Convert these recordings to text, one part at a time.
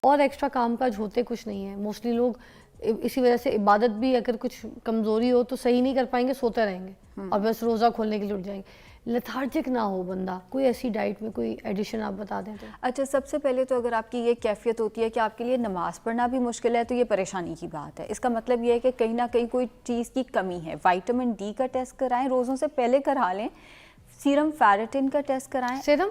और एक्स्ट्रा काम काज होते कुछ नहीं है। मोस्टली लोग इसी वजह से इबादत भी अगर कुछ कमज़ोरी हो तो सही नहीं कर पाएंगे, सोते रहेंगे और बस रोज़ा खोलने के लिए उठ जाएंगे। लेथार्जिक ना हो बंदा, कोई ऐसी डाइट में कोई एडिशन आप बता दें तो। अच्छा, सबसे पहले तो अगर आपकी ये कैफियत होती है कि आपके लिए नमाज़ पढ़ना भी मुश्किल है तो ये परेशानी की बात है। इसका मतलब ये है कि कहीं ना कहीं कोई चीज़ की कमी है। विटामिन डी का टेस्ट कराएं, रोज़ों से पहले करा लें। सीरम फेरेटिन का टेस्ट कराएं। सीरम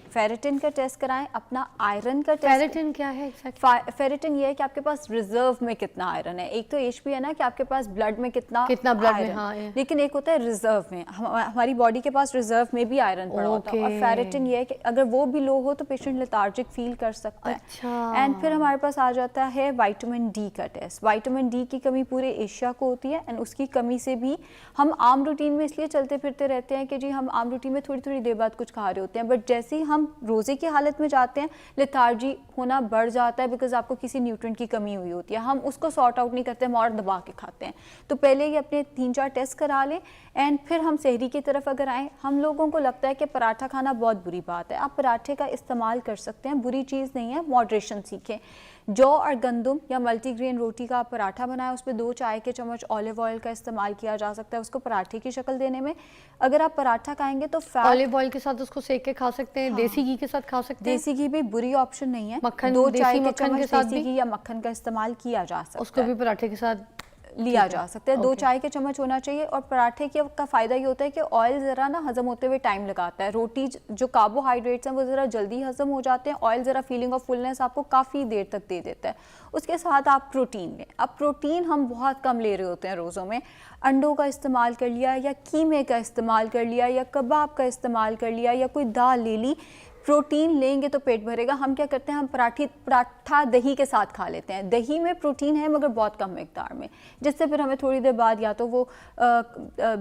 फेरेटिन का टेस्ट कराएं। अपना आयरन का टेस्ट। फेरेटिन क्या है exactly? फेरेटिन ये है कि आपके पास रिजर्व में कितना आयरन है। एक तो एचपी है ना कि आपके पास ब्लड में कितना ब्लड में, हाँ, लेकिन एक होता है रिजर्व में। हमारी बॉडी के पास रिजर्व में भी आयरन पड़ा होता है। और फेरेटिन ये है कि अगर वो भी लो हो तो पेशेंट लेथार्जिक फील कर सकता है। अच्छा। एंड फिर हमारे पास आ जाता है विटामिन डी का टेस्ट। विटामिन डी की कमी पूरे एशिया को होती है एंड उसकी कमी से भी हम आम रूटीन में इसलिए चलते फिरते रहते हैं कि जी हम आम रूटीन में थोड़ी थोड़ी देर बाद कुछ खा रहे होते हैं, बट जैसे ही हम रोजे की हालत में जाते हैं लेथार्जी होना बढ़ जाता है बिकॉज आपको किसी न्यूट्रिएंट की कमी हुई होती है। हम उसको सॉर्ट आउट नहीं करते, हम और दबा के खाते हैं। तो पहले ही अपने 3-4 टेस्ट करा लें एंड फिर हम सहरी की तरफ अगर आएँ। हम लोगों को लगता है कि पराठा खाना बहुत बुरी बात है। आप पराठे का इस्तेमाल कर सकते हैं, बुरी चीज़ नहीं है, मॉडरेशन सीखें। जौ और गंदम या मल्टीग्रेन रोटी का आप पराठा बनाएं, उस पर 2 चाय के चम्मच ऑलिव ऑयल का इस्तेमाल किया जा सकता है उसको पराठे की शक्ल देने में। अगर आप पराठा खाएंगे तो ऑलिव ऑयल के साथ उसको सेक के खा सकते हैं। हाँ। देसी घी के साथ खा सकते हैं। देसी घी भी बुरी ऑप्शन नहीं है। मक्खन, 2 चाय के मक्खन चम्मच देसी घी या मक्खन का इस्तेमाल किया जा सकता है। उसको भी पराठे के साथ लिया जा सकता है। 2 चाय के चम्मच होना चाहिए। और पराठे का फ़ायदा ये होता है कि ऑयल ज़रा ना हज़म होते हुए टाइम लगाता है। रोटी जो कार्बोहाइड्रेट्स हैं वो ज़रा जल्दी हज़म हो जाते हैं। ऑयल ज़रा फीलिंग ऑफ फुलनेस आपको काफ़ी देर तक दे देता है। उसके साथ आप प्रोटीन लें। अब प्रोटीन हम बहुत कम ले रहे होते हैं रोज़ों में। अंडों का इस्तेमाल कर लिया या कीमे का इस्तेमाल कर लिया या कबाब का इस्तेमाल कर लिया या कोई दाल ले ली। प्रोटीन लेंगे तो पेट भरेगा। हम क्या करते हैं, हम पराठा दही के साथ खा लेते हैं। दही में प्रोटीन है मगर बहुत कम मिकदार में, जिससे फिर हमें थोड़ी देर बाद या तो वो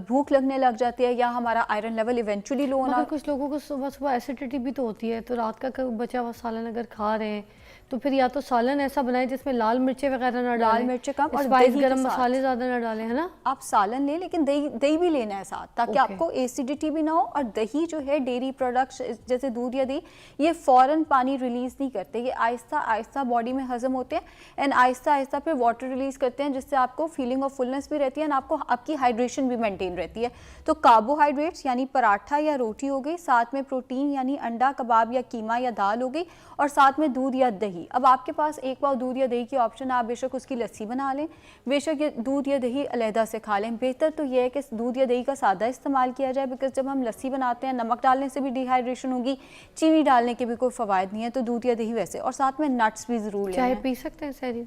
भूख लगने लग जाती है या हमारा आयरन लेवल इवेंचुअली लो होना। कुछ लोगों को सुबह सुबह एसिडिटी भी तो होती है, तो रात का बचा हुआ सालन अगर खा रहे हैं तो फिर या तो सालन ऐसा बनाए जिसमें लाल मिर्चें वगैरह ना डालें, लाल मिर्चें कम और स्पाइस गरम मसाले ज़्यादा ना डालें, है ना। आप सालन लें लेकिन दही भी लेना है साथ, ताकि आपको एसिडिटी भी ना हो। और दही जो है डेयरी प्रोडक्ट्स जैसे दूध या दही, ये फ़ौरन पानी रिलीज़ नहीं करते, ये आहिस्ता आहिस्ता बॉडी में हजम होते हैं एंड आहिस्ता आहिस्ता फिर वाटर रिलीज़ करते हैं, जिससे आपको फीलिंग ऑफ फुलनेस भी रहती है एंड आपको आपकी हाइड्रेशन भी मेंटेन रहती है। तो कार्बोहाइड्रेट्स यानी पराठा या रोटी हो गई, साथ में प्रोटीन यानी अंडा, कबाब या कीमा या दाल हो गई, और साथ में दूध या दही। अब आपके पास एक पाव दूध या दही की ऑप्शन है, आप बेशक उसकी लस्सी बना लें, बेशक ये दूध या दही अलहदा से खा लें। बेहतर तो ये है कि दूध या दही का सादा इस्तेमाल किया जाए, बिकॉज जब हम लस्सी बनाते हैं नमक डालने से भी डिहाइड्रेशन होगी, चीनी डालने के भी कोई फ़वायद नहीं है। तो दूध या दही वैसे, और साथ में नट्स भी ज़रूर लें। चाय पी सकते हैं सहरी?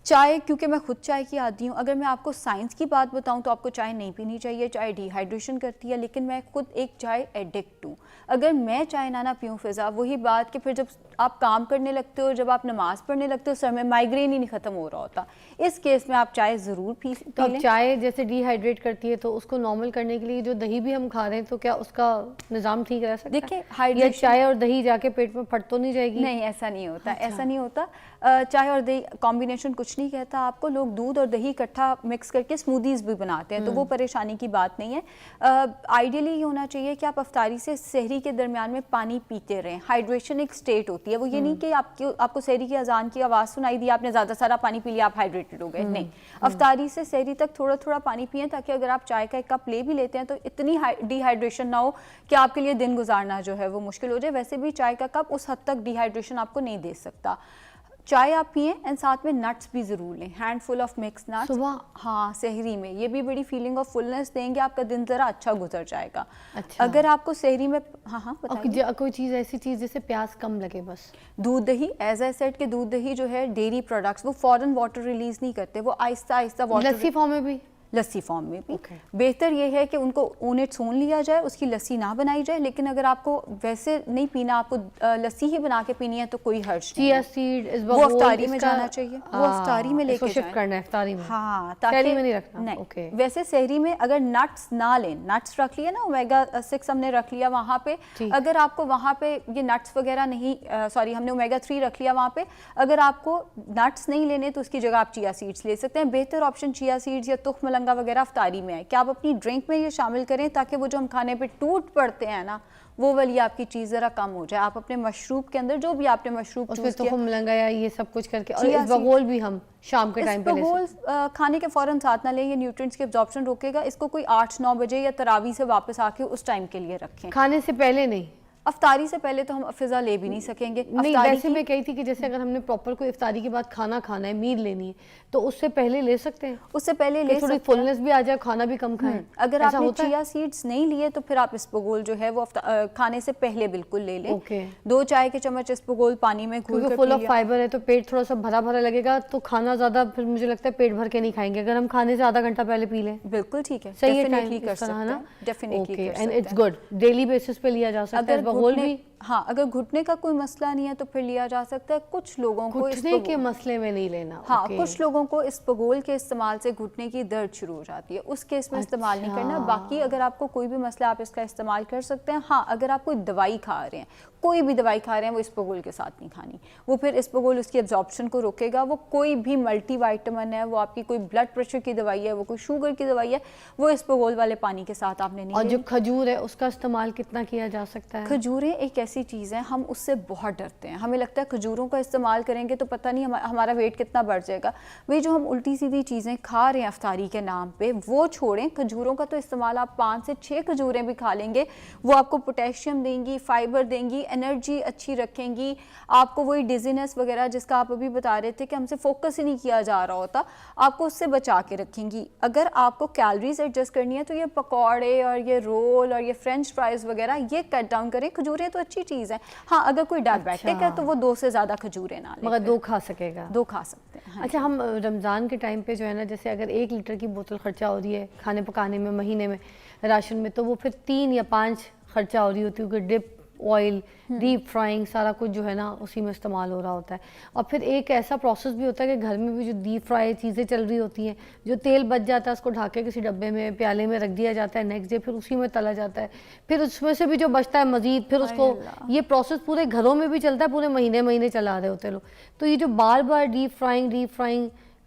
चाय, क्योंकि मैं खुद चाय की आदी हूँ, अगर मैं आपको साइंस की बात बताऊँ तो आपको चाय नहीं पीनी चाहिए। चाय डिहाइड्रेशन करती है, लेकिन मैं खुद एक चाय एडिक्ट हूँ। अगर मैं चाय ना पीऊँ फिज़ा, वही बात कि फिर जब आप काम करने लगते हो, जब आप नमाज पढ़ने लगते हो, सर में माइग्रेन ही नहीं ख़त्म हो रहा होता। इस केस में आप चाय ज़रूर पी लें। तो चाय जैसे डिहाइड्रेट करती है, तो उसको नॉर्मल करने के लिए जो दही भी हम खा रहे हैं, तो क्या उसका निज़ाम ठीक रह सकता है? देखिए, हाइड्रेशन, चाय और दही जाके पेट में फट तो नहीं जाएगी? नहीं, ऐसा नहीं होता। ऐसा नहीं होता। चाय और दही कॉम्बिनेशन कुछ नहीं कहता आपको। लोग दूध और दही इकट्ठा मिक्स करके स्मूदीज़ भी बनाते हैं, तो वो परेशानी की बात नहीं है। आइडियली ये होना चाहिए कि आप अफ्तारी से सहरी के दरमियान में पानी पीते रहें। हाइड्रेशन एक स्टेट होती है, वो ये नहीं कि आपको सहरी की अजान की आवाज़ सुनाई दी, आपने ज़्यादा सारा पानी पी लिया, आप हाइड्रेटेड हो गए। नहीं, अफ्तारी से सहरी तक थोड़ा थोड़ा पानी पिए, ताकि अगर आप चाय का 1 कप ले भी लेते हैं तो इतनी डिहाइड्रेशन ना हो कि आपके लिए दिन गुजारना जो है वो मुश्किल हो जाए। वैसे भी चाय का कप उस हद तक डिहाइड्रेशन आपको नहीं दे सकता। चाय आप पिए एंड साथ में नट्स भी ज़रूर लें, हैंडफुल ऑफ मिक्स नट्स सुबह। हाँ, सहरी में ये भी बड़ी फीलिंग ऑफ फुलनेस देंगे, आपका दिन ज़रा अच्छा गुजर जाएगा। अच्छा। अगर आपको सहरी में कोई चीज़ ऐसी चीज़ जिससे प्यास कम लगे, बस दूध दही, एज आई सेड के दूध दही जो है डेयरी प्रोडक्ट्स, वो फ़ौरन वाटर रिलीज़ नहीं करते, वो आहिस्ता आहिस्ता वाटर। लस्सी फॉर्म में भी? लस्सी फॉर्म में भी। बेहतर ये है कि उनको ओन इट्स ओन लिया जाए, उसकी लस्सी ना बनाई जाए। लेकिन अगर आपको वैसे नहीं पीना, आपको लस्सी ही बना के पीनी है तो कोई हर्ज नहीं। चिया सीड वो अफ्तारी में जाना चाहिए, वो अफ्तारी में लेके शिफ्ट करना है अफ्तारी में। हाँ, सहरी में नहीं रखना। नहीं, वैसे सहरी में अगर नट्स ना लें, नट्स रख लिया ना, ओमेगा 6 हमने रख लिया वहाँ पे, अगर आपको वहाँ पे ये नट्स वगैरह नहीं, सॉरी हमने ओमेगा 3 रख लिया वहाँ पे, अगर आपको नट्स नहीं लेने तो उसकी जगह आप चिया सीड्स ले सकते हैं। बेहतर ऑप्शन चिया सीड्स या तुख मलंग मलंगा वगैरह अफ्तारी में है, कि आप अपनी ड्रिंक में ये शामिल करें ताकि वो जो हम खाने पे टूट पड़ते हैं ना, वो वाली आपकी चीज़ ज़रा कम हो जाए। आप अपने मशरूब के अंदर जो भी आपने मशरूब उसमें चूज़ किया, मलंगा या ये सब कुछ करके, और चिया इसबगोल भी हम शाम के टाइम पे ले सकते हैं। इसबगोल खाने के फ़ौरन साथ ना लें, ये न्यूट्रिएंट्स की एब्जॉर्प्शन रोकेगा। इसको कोई 8-9 बजे या तरावी से वापस आके उस टाइम के लिए रखें, खाने से पहले नहीं। अफ्तारी से पहले तो हम फिजा ले भी नहीं सकेंगे। नहीं, अफ्तारी वैसे मैं कही थी कि जैसे अगर हमने प्रॉपर कोई इफ्तारी के बाद खाना खाना है, मील लेनी है, तो उससे पहले ले सकते हैं, उससे पहले ले थोड़ी सकते हैं। फुलनेस भी आ जाए, खाना भी कम खाएं। अगर ऐसा आपने होता है? चिया सीड्स नहीं लिए तो फिर आप इसबगोल जो है वो खाने से पहले बिल्कुल ले लें। ओके। 2 चाय के चम्मच इसबगोल पानी में घोल क्योंकि कर फुल पी ऑफ लिया। फाइबर है तो पेट थोड़ा सा भरा भरा लगेगा, तो खाना ज्यादा फिर मुझे लगता है पेट भर के नहीं खाएंगे अगर हम खाने से आधा घंटा पहले पी लें। बिल्कुल ठीक है, सही है, डेफिनेटली टाइम कर इस तरह सकते ना। हैं, डेफिनेटली ओके, कर एंड सकते इट्स हैं। गुड, डेली बेसिस पे लिया जा सकता है। अगर इसबगोल घुटने, भी हाँ, अगर घुटने का कोई मसला नहीं है तो फिर लिया जा सकता है। कुछ लोगों को घुटने के मसले में नहीं लेना। हाँ, ओके। कुछ लोगों को इसबगोल के इस्तेमाल से घुटने की दर्द शुरू हो जाती है, उस केस में इस्तेमाल नहीं करना। अच्छा। बाकी अगर आपको कोई भी मसला, आप इसका इस्तेमाल कर सकते हैं। हाँ, अगर आप कोई दवाई खा रहे हैं, कोई भी दवाई खा रहे हैं, वो इसबगोल के साथ नहीं खानी। वो फिर इसबगोल उसकी एब्जॉर्प्शन को रोकेगा। वो कोई भी मल्टी वाइटामिन है, वो आपकी कोई ब्लड प्रेशर की दवाई है, वो कोई शुगर की दवाई है, वो इसबगोल वाले पानी के साथ आपने नहीं और लेनी। जो खजूर है उसका इस्तेमाल कितना किया जा सकता है? खजूरें एक ऐसी चीज़ है, हम उससे बहुत डरते हैं। हमें लगता है खजूरों का इस्तेमाल करेंगे तो पता नहीं हमारा वेट कितना बढ़ जाएगा। वही जो हम उल्टी सीधी चीज़ें खा रहे हैं अफ्तारी के नाम पे, वो छोड़ें। खजूरों का तो इस्तेमाल आप 5 से 6 खजूरें भी खा लेंगे, वो आपको पोटेशियम देंगी, फाइबर देंगी, एनर्जी अच्छी रखेंगी। आपको वही डिजीनेस वगैरह जिसका आप अभी बता रहे थे कि हमसे फोकस ही नहीं किया जा रहा होता, आपको उससे बचा के रखेंगी। अगर आपको कैलोरीज एडजस्ट करनी है तो ये पकौड़े और ये रोल और ये फ्रेंच फ्राइज वगैरह ये कट डाउन करें। खजूरें तो अच्छी चीज़ है। हाँ, अगर कोई डायबिटिक है तो वो 2 से ज़्यादा खजूरें ना लें, मगर 2 खा सकेगा। 2 खा सकते हैं। हाँ। अच्छा, हम रमज़ान के टाइम पे जो है ना, जैसे अगर 1 लीटर की बोतल खर्चा हो रही है खाने पकाने में महीने में राशन में, तो वो फिर 3 या 5 खर्चा हो रही होती है, क्योंकि डिप, ऑयल, डीप फ्राइंग, सारा कुछ जो है ना उसी में इस्तेमाल हो रहा होता है। और फिर एक ऐसा प्रोसेस भी होता है कि घर में भी जो डीप फ्राई चीज़ें चल रही होती हैं, जो तेल बच जाता है उसको ढाके किसी डब्बे में, प्याले में रख दिया जाता है, नेक्स्ट डे फिर उसी में तला जाता है, फिर उसमें से भी जो बचता है मजीद, फिर उसको, ये प्रोसेस पूरे घरों में भी चलता है, पूरे महीने महीने चला रहे होते हैं लोग। तो ये जो बार बार डीप फ्राइंग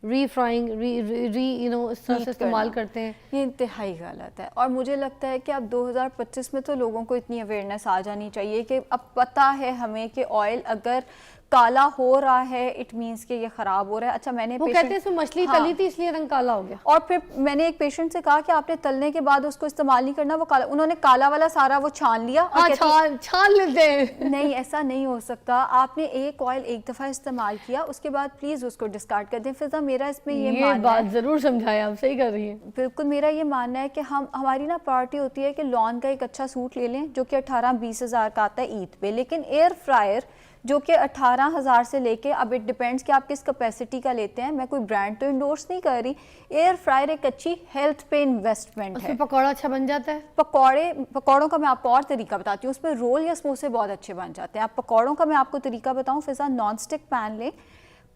रीफ्राइंग इस तरह से इस्तेमाल करते हैं, ये इंतहाई गलत है। और मुझे लगता है कि अब 2025 में तो लोगों को इतनी अवेयरनेस आ जानी चाहिए कि अब पता है हमें कि ऑयल अगर काला हो रहा है, इट मीन्स कि ये खराब हो रहा है। अच्छा, मैंने वो कहते हैं इसमें मछली हाँ, तली थी इसलिए रंग काला हो गया। और फिर मैंने एक पेशेंट से कहा कि आपने तलने के बाद उसको इस्तेमाल नहीं करना, वो काला, उन्होंने काला वाला सारा वो छान लिया। और हाँ, छान लेते हैं। नहीं, ऐसा नहीं हो सकता। आपने एक ऑयल एक दफ़ा इस्तेमाल किया, उसके बाद प्लीज़ उसको डिस्कार्ड कर दें। फिजा, मेरा इसमें ये बात ज़रूर समझाया, आप सही कर रही हैं। बिल्कुल, मेरा ये मानना है कि हमारी ना प्रायोरिटी होती है कि लॉन का एक अच्छा सूट ले लें जो कि 18-20 हज़ार का आता है ईद पे, लेकिन एयर फ्रायर जो कि 18,000 से लेके, अब इट डिपेंड्स कि आप किस कैपेसिटी का लेते हैं। मैं कोई ब्रांड तो इंडोर्स नहीं कर रही। एयर फ्रायर एक अच्छी हेल्थ पे इन्वेस्टमेंट है। उसमें पकौड़ा अच्छा बन जाता है। पकौड़ों का मैं आपको और तरीका बताती हूँ। उसमें रोल या समोसे बहुत अच्छे बन जाते हैं। आप पकौड़ों का मैं आपको तरीका बताऊँ, फिजा, नॉन स्टिक पैन लें,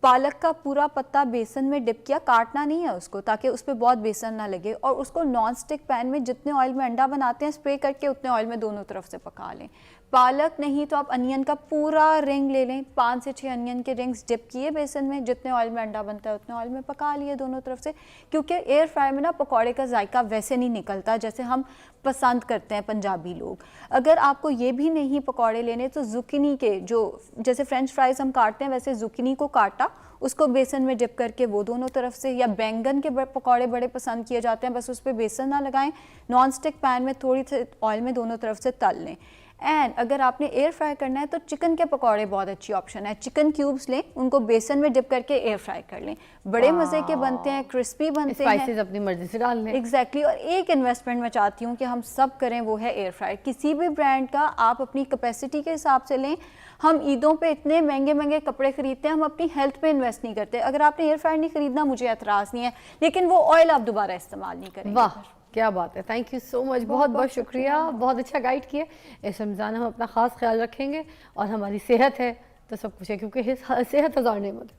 पालक का पूरा पत्ता बेसन में डिप किया, काटना नहीं है उसको ताकि उस पर बहुत बेसन ना लगे, और उसको नॉन स्टिक पैन में जितने ऑयल में अंडा बनाते हैं स्प्रे करके उतने ऑयल में दोनों तरफ से पका लें। पालक नहीं तो आप अनियन का पूरा रिंग ले लें, 5 से 6 अनियन के रिंग्स डिप किए बेसन में, जितने ऑयल में अंडा बनता है उतने ऑयल में पका लिए दोनों तरफ से। क्योंकि एयर फ्राई में ना पकौड़े का जायका वैसे नहीं निकलता जैसे हम पसंद करते हैं पंजाबी लोग। अगर आपको ये भी नहीं पकौड़े लेने तो जुकीनी के, जो जैसे फ्रेंच फ्राइज हम काटते हैं वैसे जुकीनी को काटा, उसको बेसन में डिप करके वो दोनों तरफ से, या बैंगन के पकौड़े बड़े पसंद किए जाते हैं, बस उस पर बेसन ना लगाएं, नॉन स्टिक पैन में थोड़ी सी ऑयल में दोनों तरफ से तल लें। एंड अगर आपने एयर फ्राई करना है तो चिकन के पकौड़े बहुत अच्छी ऑप्शन है। चिकन क्यूब्स लें, उनको बेसन में डिप करके एयर फ्राई कर लें, बड़े मज़े के बनते हैं, क्रिस्पी बनते हैं। स्पाइसेस अपनी मर्जी से डाल लें। एग्जैक्टली। और एक इन्वेस्टमेंट मैं चाहती हूँ कि हम सब करें, वो है एयर फ्रायर। किसी भी ब्रांड का आप अपनी कैपेसिटी के हिसाब से लें। हम ईदों पे इतने महंगे महंगे कपड़े खरीदते हैं, हम अपनी हेल्थ पे इन्वेस्ट नहीं करते। अगर आपने एयर फ्रायर नहीं खरीदना, मुझे एतराज़ नहीं है, लेकिन वो ऑयल आप दोबारा इस्तेमाल नहीं करेंगे। वाह, क्या बात है। थैंक यू सो मच, बहुत बहुत शुक्रिया, बहुत अच्छा गाइड किया। इस रमज़ान हम अपना ख़ास ख्याल रखेंगे, और हमारी सेहत है तो सब कुछ है, क्योंकि सेहत हज़ार नेमत है।